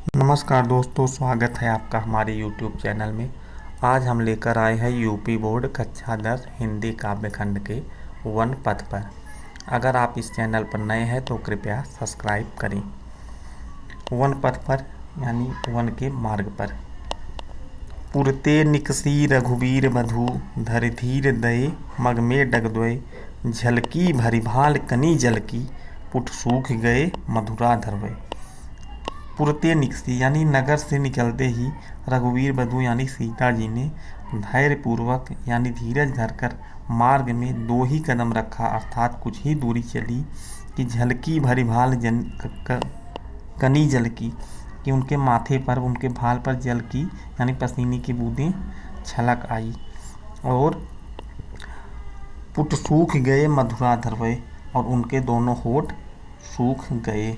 नमस्कार दोस्तों, स्वागत है आपका हमारे YouTube चैनल में। आज हम लेकर आए हैं यूपी बोर्ड कक्षा 10 हिंदी काव्य खंड के वन पथ पर। अगर आप इस चैनल पर नए हैं तो कृपया सब्सक्राइब करें। वन पथ पर यानी वन के मार्ग पर। पुरते निकसी रघुवीर मधु धर धीर दये मग में डगद्वय झलकी भरी भाल कनी जल की पुट सूख गए मधुरा धरवय। पुरते निकसी यानी नगर से निकलते ही रघुवीर वधु यानी सीता जी ने धैर्य पूर्वक यानी धीरज धरकर मार्ग में 2 ही कदम रखा, अर्थात कुछ ही दूरी चली कि झलकी भरी भाल कनी जल की, कि उनके माथे पर, उनके भाल पर जल की यानी पसीने की बूंदें छलक आई। और पुट सूख गए मधुरा धरवय, और उनके दोनों होठ सूख गए।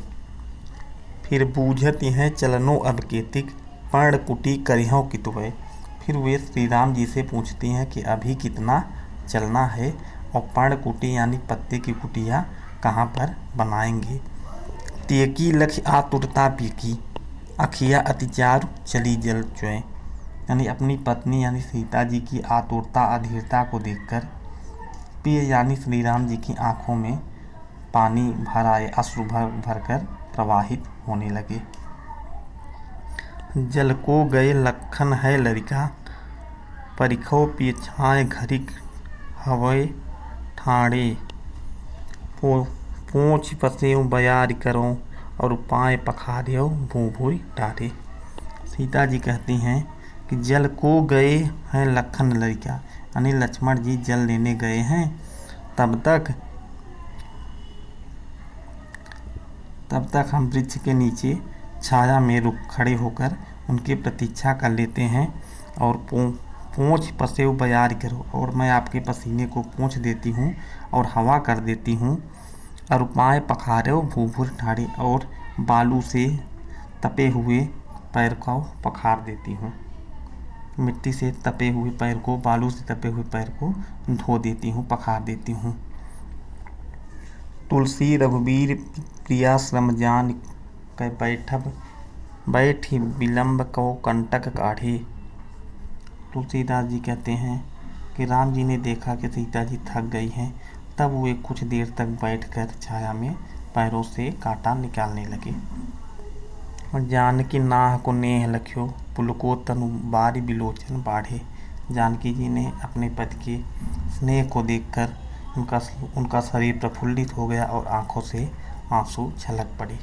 फिर बूझत यह चलनो अब केतिक पर्णकुटी करिहों कितुवै। फिर वे श्री राम जी से पूछती हैं कि अभी कितना चलना है और पर्णकुटी यानी पत्ते की कुटिया कहाँ पर बनाएंगे। तेकी लख आतुरता पीकी अखिया अतिचारु चली जल चुए, यानी अपनी पत्नी यानी सीता जी की आतुरता अधीरता को देखकर पिय यानी श्री राम जी की आंखों में पानी भर आए, अश्रु भर कर प्रवाहित होने लगे। जल को गए लखन है लरिका परिखो पिछाए घरिक हवय ठाणे पोंछ पसेऊ बयार करो और पाए पखारियो भूभुई डारे। सीता जी कहती हैं कि जल को गए हैं लखन लरिका, यानी लक्ष्मण जी जल लेने गए हैं। तब तक हम वृक्ष के नीचे छाया में रुक खड़े होकर उनकी प्रतीक्षा कर लेते हैं। और पोंछ पसेव बयार करो, और मैं आपके पसीने को पोंछ देती हूँ और हवा कर देती हूँ। और पाए पखारे भूभुर ठाड़ी, और बालू से तपे हुए पैर को पखार देती हूँ। मिट्टी से तपे हुए पैर को, बालू से तपे हुए पैर को धो देती हूँ, पखार देती हूँ। तुलसी रघुवीर प्रिया श्रम जान कै बैठी विलम्ब को कंटक काढ़े। तुलसीदास जी कहते हैं कि राम जी ने देखा कि सीता जी थक गई हैं, तब वे कुछ देर तक बैठकर छाया में पैरों से कांटा निकालने लगे। और जानकी नाह को नेह लख्यो पुलको तनु बारी बिलोचन बाढ़े। जानकी जी ने अपने पति के स्नेह को देखकर उनका शरीर प्रफुल्लित हो गया और आंखों से आंसू छलक पड़े।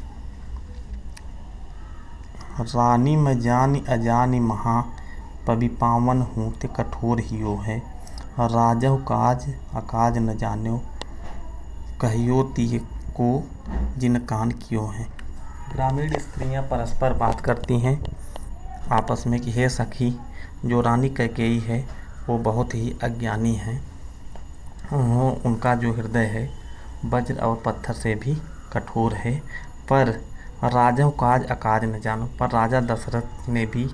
रानी में जानी अजानी महा पबि पावन हूँ ते कठोर हियो है। राजहु काज अकाज न जान्यो कहियो तिय को जिन कान कियो है। ग्रामीण स्त्रियां परस्पर बात करती हैं आपस में कि हे सखी, जो रानी कैकेयी है वो बहुत ही अज्ञानी है। उनका जो हृदय है वज्र और पत्थर से भी कठोर है। पर राजा काज अकाज न जानो, पर राजा दशरथ ने भी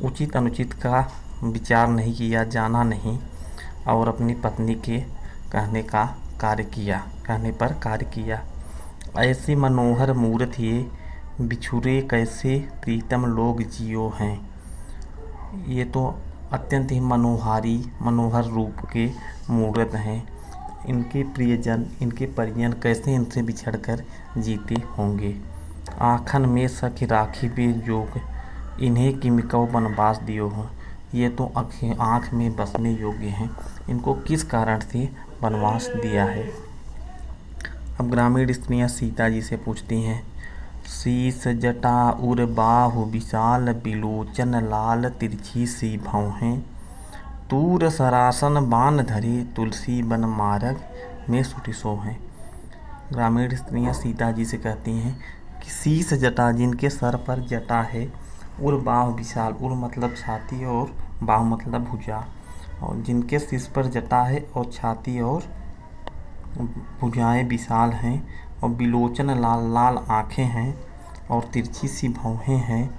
उचित अनुचित का विचार नहीं किया, जाना नहीं, और अपनी पत्नी के कहने पर कार्य किया। ऐसी मनोहर मूर्त ये बिछुरे कैसे प्रीतम लोग जियो हैं। ये तो अत्यंत ही मनोहर रूप के मूर्त हैं। इनके प्रियजन, इनके परिजन कैसे इनसे बिछड़कर जीते होंगे। आँखन में सखी राखी बे जोग इन्हें किमिको वनवास दियो हो। ये तो आँख में बसने योग्य हैं, इनको किस कारण से वनवास दिया है। अब ग्रामीण स्त्रियां सीता जी से पूछती हैं, शीस जटा उर बाहु विशाल बिलोचन लाल तिरछी सी भौहें तूर सरासन बान धरे तुलसी बन मार्ग में सुटिसो हैं। ग्रामीण स्त्रियां सीता जी से कहती हैं कि शीस जटा, जिनके सर पर जटा है, उर बाहु विशाल, उर मतलब छाती और बाहु मतलब भुजा, और जिनके शीश पर जटा है और छाती और भुजाएं विशाल हैं, और बिलोचन लाल लाल आँखें हैं और तिरछी सी भौहें हैं,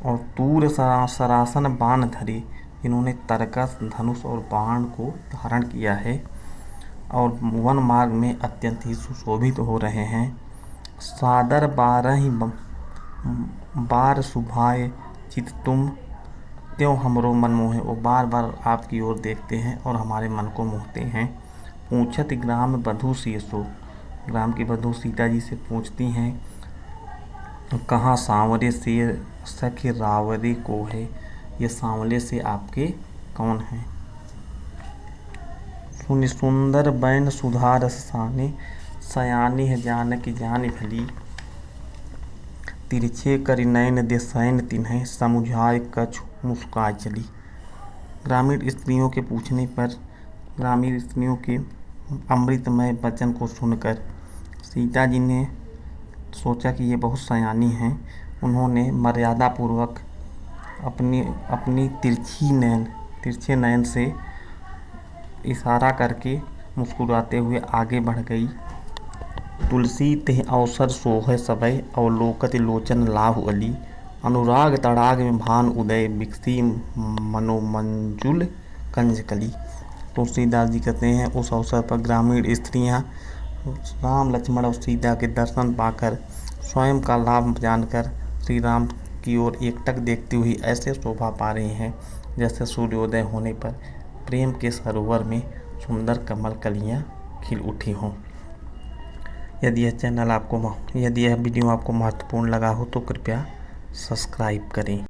और तूर सरासन बाण धरे, जिन्होंने तरकस, धनुष और बाण को धारण किया है और वन मार्ग में अत्यंत ही सुशोभित हो रहे हैं। सादर बार सुभाए चित तुम त्यों हमरो मन मोहे। वो बार बार आपकी ओर देखते हैं और हमारे मन को मोहते हैं। पूछत ग्राम बधू सीसो, ग्राम की बधू सीता जी से पूछती हैं कहाँ सांवरे से सखी रावरे को है, ये सांवले से आपके कौन हैं। सुनि सुंदर बैन सुधा रस साने, सयानी है जानकी जान भली। तिरछे करि नयन देसैन तिन्हें, समुझाए कछु मुस्काए चली। ग्रामीण स्त्रियों के पूछने पर, ग्रामीण स्त्रियों के अमृतमय वचन को सुनकर सीता जी ने सोचा कि ये बहुत सयानी हैं। उन्होंने मर्यादापूर्वक अपनी तिरछे नयन से इशारा करके मुस्कुराते हुए आगे बढ़ गई। तुलसी तेह अवसर सोहे सबय, अवलोकत लोचन लाहु अली। अनुराग तड़ाग में भान उदय, बिकसी मनोमंजुल कंजकली। तुलसीदास जी कहते हैं उस अवसर पर ग्रामीण स्त्रियां राम लक्ष्मण और सीता के दर्शन पाकर स्वयं का लाभ जानकर श्री राम की ओर एकटक देखती हुई ऐसे शोभा पा रही हैं जैसे सूर्योदय होने पर प्रेम के सरोवर में सुंदर कमल कलियां खिल उठी हों। यदि यह वीडियो आपको महत्वपूर्ण लगा हो तो कृपया सब्सक्राइब करें।